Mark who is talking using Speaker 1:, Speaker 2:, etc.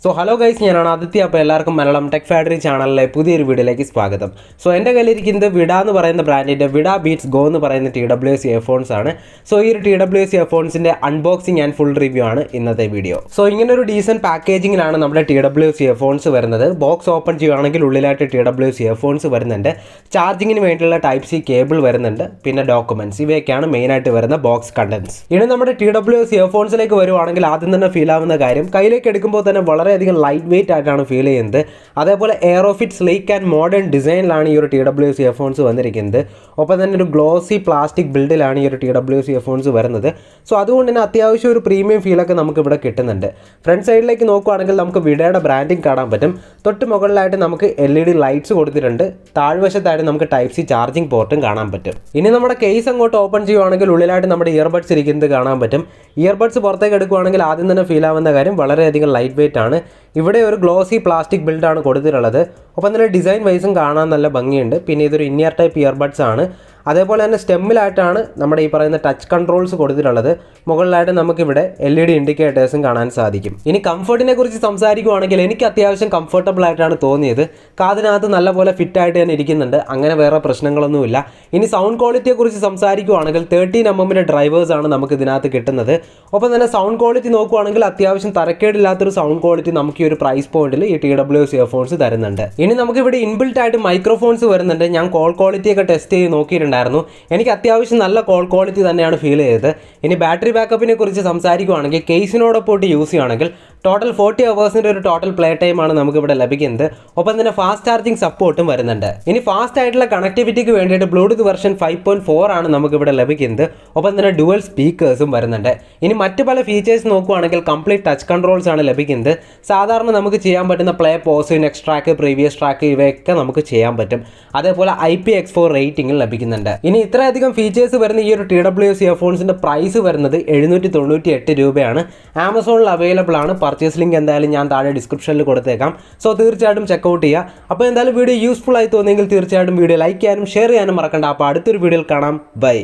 Speaker 1: So hello guys, ഞാനാണ് ആദിത്യ. അപ്പോൾ എല്ലാവർക്കും മലയാളം ടെക് ഫാക്ടറി ചാനലിലെ പുതിയൊരു വീഡിയോയിലേക്ക് സ്വാഗതം. സോ എൻ്റെ കയ്യിലിരിക്കുന്നത് വിഡ എന്ന് പറയുന്ന ബ്രാൻഡിൻ്റെ വിഡ ബീറ്റ്സ് ഗോ എന്ന് പറയുന്ന TWS ഇയർഫോൺസ് ആണ്. സോ ഈ ഒരു TWS ഇയർഫോൺസിൻ്റെ അൺബോക്സിങ് ആൻഡ് ഫുൾ റിവ്യൂ ആണ് ഇന്നത്തെ വീഡിയോ. സോ ഇങ്ങനെ ഒരു ഡീസൻറ്റ് പാക്കേജിങ്ങിലാണ് നമ്മുടെ TWS ഇയർഫോൺസ് വരുന്നത്. ബോക്സ് ഓപ്പൺ ചെയ്യുകയാണെങ്കിൽ ഉള്ളിലായിട്ട് TWS ഇയർഫോൺസ് വരുന്നുണ്ട്. ചാർജിങ്ങിന് വേണ്ടിയുള്ള ടൈപ്പ് സി കേബിൾ വരുന്നുണ്ട്. പിന്നെ ഡോക്യുമെൻറ്റ്സ്, ഇവയൊക്കെയാണ് മെയിനായിട്ട് വരുന്ന ബോക്സ് കണ്ടൻസ്. ഇനി നമ്മുടെ TWS ഇയർഫോൺസിലേക്ക് വരുവാണെങ്കിൽ ആദ്യം തന്നെ ഫീൽ ആവുന്ന കാര്യം, കയ്യിലേക്ക് എടുക്കുമ്പോൾ തന്നെ വളരെയധികം ലൈറ്റ് വെയിറ്റ് ആയിട്ടാണ് ഫീൽ ചെയ്യുന്നത്. അതേപോലെ എയറോഫിറ്റ് സ്ലീക്ക് ആൻഡ് മോഡേൺ ഡിസൈനിലാണ് ഈ ഒരു TWS ഇയർഫോൺസ് വന്നിരിക്കുന്നത്. ഒപ്പം തന്നെ ഒരു ഗ്ലോസി പ്ലാസ്റ്റിക് ബിൽഡിലാണ് ഈ ഒരു TWS ഇയർഫോൺസ് വരുന്നത്. സോ അതുകൊണ്ട് തന്നെ അത്യാവശ്യം ഒരു പ്രീമിയം ഫീലൊക്കെ നമുക്ക് ഇവിടെ കിട്ടുന്നുണ്ട്. ഫ്രണ്ട് സൈഡിലേക്ക് നോക്കുകയാണെങ്കിൽ നമുക്ക് വിഡയുടെ ബ്രാൻഡിങ് കാണാൻ പറ്റും. തൊട്ട് മുകളിലായിട്ട് നമുക്ക് LED ലൈറ്റ്സ് കൊടുത്തിട്ടുണ്ട്. താഴ്വശത്തായിട്ട് നമുക്ക് ടൈപ്പ് സി ചാർജിങ് പോർട്ടും കാണാൻ പറ്റും. ഇനി നമ്മുടെ കേസ് അങ്ങോട്ട് ഓപ്പൺ ചെയ്യുവാണെങ്കിൽ ഉള്ളിലായിട്ട് നമ്മുടെ ഇയർബഡ്സ് ഇരിക്കുന്നത് കാണാൻ പറ്റും. ഇയർബഡ്സ് പുറത്തേക്ക് എടുക്കുകയാണെങ്കിൽ ആദ്യം തന്നെ ഫീൽ ആവുന്ന കാര്യം വളരെയധികം ലൈറ്റ് വെയിറ്റ് ആണ്. ഇവിടെ ഒരു ഗ്ലോസി പ്ലാസ്റ്റിക് ബിൽഡാണ് കൊടുത്തിട്ടുള്ളത്. ഒപ്പം തന്നെ ഡിസൈൻ വൈസും കാണാൻ നല്ല ഭംഗിയുണ്ട്. പിന്നെ ഇതൊരു ഇന്നിയർ ടൈപ്പ് ഇയർബഡ്സ് ആണ്. അതേപോലെ തന്നെ സ്റ്റെമ്മിലായിട്ടാണ് നമ്മുടെ ഈ പറയുന്ന ടച്ച് കൺട്രോൾസ് കൊടുത്തിട്ടുള്ളത്. മുകളിലായിട്ട് നമുക്കിവിടെ LED ഇൻഡിക്കേറ്റേഴ്സും കാണാൻ സാധിക്കും. ഇനി കംഫർട്ടിനെ കുറിച്ച് സംസാരിക്കുകയാണെങ്കിൽ എനിക്ക് അത്യാവശ്യം കംഫർട്ടബിൾ ആയിട്ടാണ് തോന്നിയത്. കാതിനകത്ത് നല്ലപോലെ ഫിറ്റായിട്ട് തന്നെ ഇരിക്കുന്നുണ്ട്. അങ്ങനെ വേറെ പ്രശ്നങ്ങളൊന്നുമില്ല. ഇനി സൗണ്ട് ക്വാളിറ്റിയെ കുറിച്ച് സംസാരിക്കുകയാണെങ്കിൽ 13mm ഡ്രൈവേഴ്സ് ആണ് നമുക്ക് ഇതിനകത്ത് കിട്ടുന്നത്. ഒപ്പം തന്നെ സൗണ്ട് ക്വാളിറ്റി നോക്കുകയാണെങ്കിൽ അത്യാവശ്യം തരക്കേടില്ലാത്തൊരു സൗണ്ട് ക്വാളിറ്റി നമുക്ക് ഈ ഒരു പ്രൈസ് പോയിന്റിൽ ഈ TWS ഇയർഫോൺസ് തരുന്നുണ്ട്. ഇനി നമുക്കിവിടെ ഇൻബിൽറ്റ് ആയിട്ട് മൈക്രോഫോൺസ് വരുന്നുണ്ട്. ഞാൻ കോൾ ക്വാളിറ്റിയൊക്കെ ടെസ്റ്റ് ചെയ്ത് നോക്കിയിട്ടുണ്ടായിരുന്നു. എനിക്ക് അത്യാവശ്യം നല്ല കോൾ ക്വാളിറ്റി തന്നെയാണ് ഫീൽ ചെയ്തത്. ഇനി ബാറ്ററി ബാക്കപ്പിനെ കുറിച്ച് സംസാരിക്കുകയാണെങ്കിൽ കേസിനോടൊപ്പം യൂസ് ചെയ്യുകയാണെങ്കിൽ ടോട്ടൽ 40 ഹവേഴ്സിൻ്റെ ഒരു ടോട്ടൽ പ്ലേ ടൈമാണ് നമുക്കിവിടെ ലഭിക്കുന്നത്. ഒപ്പം തന്നെ ഫാസ്റ്റ് ചാർജിങ് സപ്പോർട്ടും വരുന്നുണ്ട്. ഇനി ഫാസ്റ്റ് ആയിട്ടുള്ള കണക്ടിവിറ്റിക്ക് വേണ്ടിയിട്ട് ബ്ലൂടൂത്ത് വെർഷൻ 5.4 ആണ് നമുക്കിവിടെ ലഭിക്കുന്നത്. ഒപ്പം തന്നെ ഡുവൽ സ്പീക്കേഴ്സും വരുന്നുണ്ട്. ഇനി മറ്റ് പല ഫീച്ചേഴ്സ് നോക്കുകയാണെങ്കിൽ കംപ്ലീറ്റ് ടച്ച് കൺട്രോൾസ് ആണ് ലഭിക്കുന്നത്. സാധാരണ നമുക്ക് ചെയ്യാൻ പറ്റുന്ന play, pause, next track, previous track ഇവയൊക്കെ നമുക്ക് ചെയ്യാൻ പറ്റും. അതേപോലെ IPX4 റേറ്റിംഗും ലഭിക്കുന്നുണ്ട്. ഇനി ഇത്രയധികം ഫീച്ചേഴ്സ് വരുന്ന ഈ ഒരു TWS ഇയർഫോൺസിൻ്റെ പ്രൈസ് വരുന്നത് 798 രൂപയാണ്. ആമസോണിൽ അവൈലബിൾ ആണ്. പർച്ചേസ് ലിങ്ക് എന്തായാലും ഞാൻ താഴെ ഡിസ്ക്രിപ്ഷനിൽ കൊടുത്തേക്കാം. സോ തീർച്ചയായിട്ടും ചെക്കൗട്ട് ചെയ്യുക. അപ്പോൾ എന്തായാലും വീഡിയോ യൂസ്ഫുൾ ആയി തോന്നിയെങ്കിൽ തീർച്ചയായിട്ടും വീഡിയോ ലൈക്ക് ചെയ്യാനും ഷെയർ ചെയ്യാനും മറക്കണ്ട. അപ്പോൾ അടുത്തൊരു വീഡിയോയിൽ കാണാം. ബൈ.